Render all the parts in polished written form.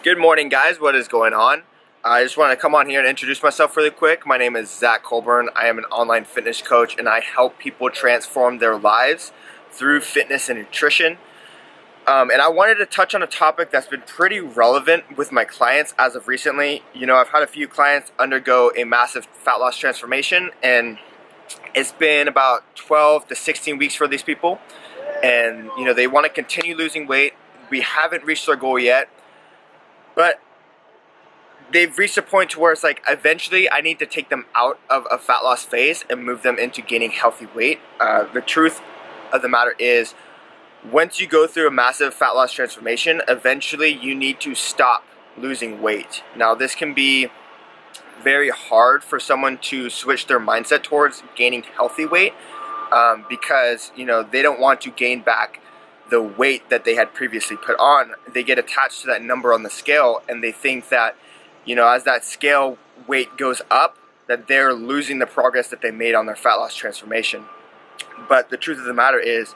Good morning, guys. What is going on? I just want to come on here and introduce myself really quick. My name is Zakk Colburn. I am an online fitness coach and I help people transform their lives through fitness and nutrition. And I wanted to touch on a topic that's been pretty relevant with my clients as of recently. I've had a few clients undergo a massive fat loss transformation, and it's been about 12 to 16 weeks for these people. And, they want to continue losing weight. We haven't reached their goal yet, but they've reached a point to where it's like, eventually I need to take them out of a fat loss phase and move them into gaining healthy weight. The truth of the matter is, once you go through a massive fat loss transformation, eventually you need to stop losing weight. Now, this can be very hard for someone to switch their mindset towards gaining healthy weight because they don't want to gain back the weight that they had previously put on. They get attached to that number on the scale, and they think that as that scale weight goes up, that they're losing the progress that they made on their fat loss transformation. But the truth of the matter is,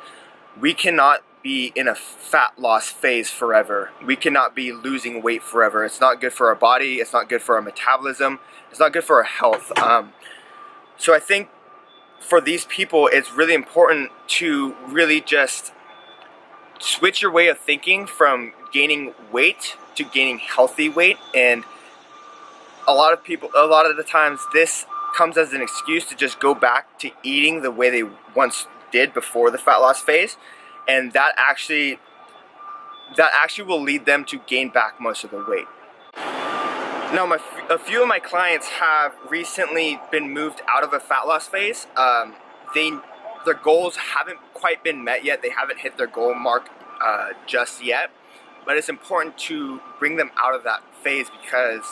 we cannot be in a fat loss phase forever. We cannot be losing weight forever. It's not good for our body. It's not good for our metabolism. It's not good for our health. So I think for these people, it's really important to really just switch your way of thinking from gaining weight to gaining healthy weight. And a lot of the times, this comes as an excuse to just go back to eating the way they once did before the fat loss phase, and that actually will lead them to gain back most of the weight. Now, a few of my clients have recently been moved out of a fat loss phase. Their goals haven't quite been met yet. They haven't hit their goal mark just yet, but it's important to bring them out of that phase because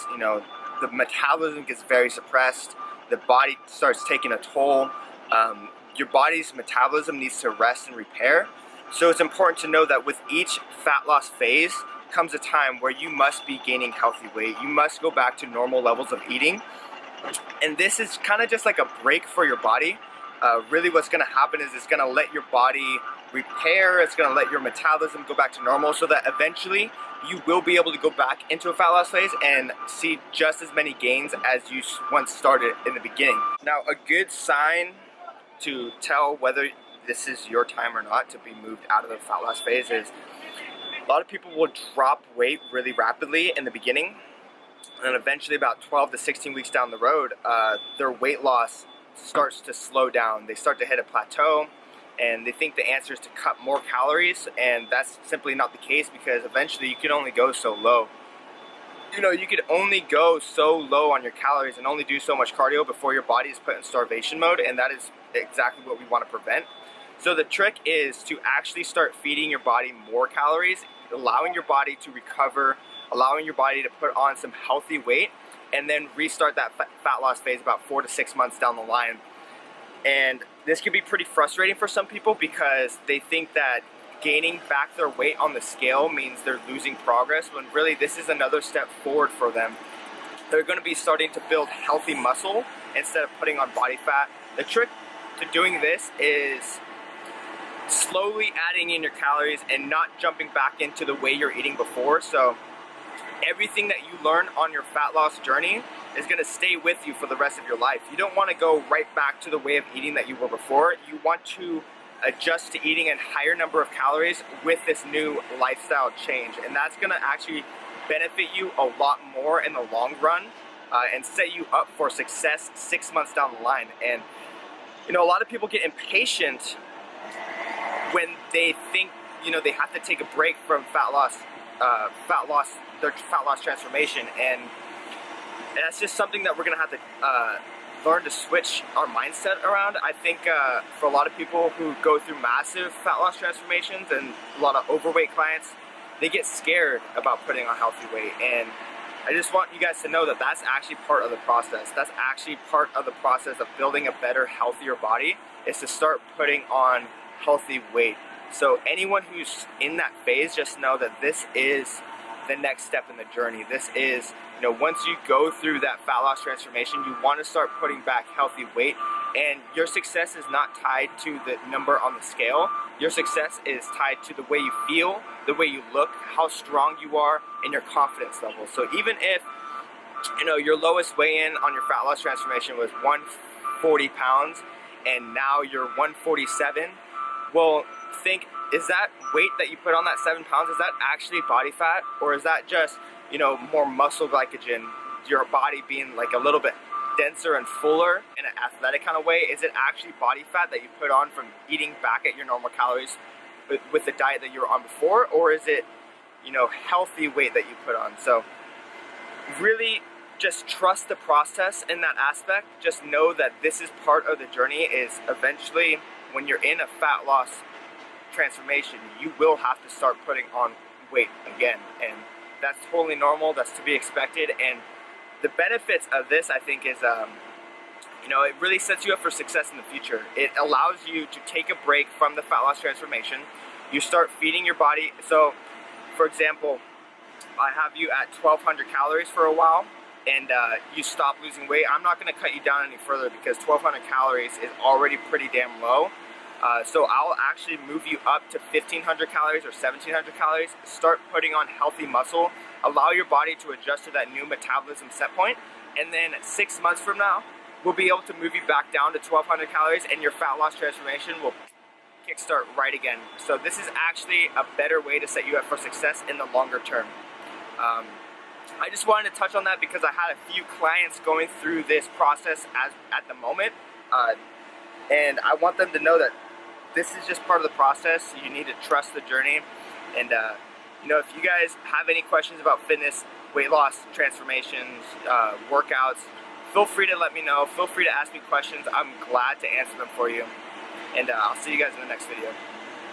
the metabolism gets very suppressed. The body starts taking a toll. Your body's metabolism needs to rest and repair. So it's important to know that with each fat loss phase comes a time where you must be gaining healthy weight. You must go back to normal levels of eating. And this is kind of just like a break for your body. Really what's going to happen is it's going to let your body repair. It's going to let your metabolism go back to normal so that eventually you will be able to go back into a fat loss phase and see just as many gains as you once started in the beginning. Now, a good sign to tell whether this is your time or not to be moved out of the fat loss phase is a lot of people will drop weight really rapidly in the beginning, and eventually about 12 to 16 weeks down the road, their weight loss starts to slow down. They start to hit a plateau, and they think the answer is to cut more calories, and that's simply not the case because eventually you can only go so low. You could only go so low on your calories and only do so much cardio before your body is put in starvation mode, and that is exactly what we want to prevent. So the trick is to actually start feeding your body more calories, allowing your body to recover, allowing your body to put on some healthy weight, and then restart that fat loss phase about 4 to 6 months down the line. And this can be pretty frustrating for some people because they think that gaining back their weight on the scale means they're losing progress, when really this is another step forward for them. They're going to be starting to build healthy muscle instead of putting on body fat. The trick to doing this is slowly adding in your calories and not jumping back into the way you're eating before. So everything that you learn on your fat loss journey is going to stay with you for the rest of your life. You don't want to go right back to the way of eating that you were before. You want to adjust to eating a higher number of calories with this new lifestyle change, and that's going to actually benefit you a lot more in the long run and set you up for success 6 months down the line. And a lot of people get impatient when they think they have to take a break from their fat loss transformation, and that's just something that we're gonna have to learn to switch our mindset around. I think for a lot of people who go through massive fat loss transformations and a lot of overweight clients, they get scared about putting on healthy weight, and I just want you guys to know that that's actually part of the process. That's actually part of the process of building a better, healthier body, is to start putting on healthy weight. So anyone who's in that phase, just know that this is the next step in the journey. This is, once you go through that fat loss transformation, you want to start putting back healthy weight And your success is not tied to the number on the scale. Your success is tied to the way you feel, the way you look, how strong you are, and your confidence level. So even if your lowest weigh-in on your fat loss transformation was 140 pounds and now you're 147, well, think, is that weight that you put on that 7 pounds, is that actually body fat, or is that just more muscle glycogen, your body being like a little bit denser and fuller in an athletic kind of way? Is it actually body fat that you put on from eating back at your normal calories with the diet that you were on before, or is it healthy weight that you put on? So really just trust the process in that aspect. Just know that this is part of the journey. Is eventually when you're in a fat loss transformation, you will have to start putting on weight again, and that's totally normal. That's to be expected. And the benefits of this, I think, is it really sets you up for success in the future. It allows you to take a break from the fat loss transformation. You start feeding your body. So for example, I have you at 1,200 calories for a while, and you stop losing weight. I'm not going to cut you down any further because 1,200 calories is already pretty damn low. So I'll actually move you up to 1,500 calories or 1,700 calories. Start putting on healthy muscle. Allow your body to adjust to that new metabolism set point. And then 6 months from now, we'll be able to move you back down to 1,200 calories, and your fat loss transformation will kickstart right again. So this is actually a better way to set you up for success in the longer term. I just wanted to touch on that because I had a few clients going through this process at the moment, and I want them to know that this is just part of the process. You need to trust the journey. And if you guys have any questions about fitness, weight loss, transformations, workouts, feel free to let me know. Feel free to ask me questions. I'm glad to answer them for you. And I'll see you guys in the next video.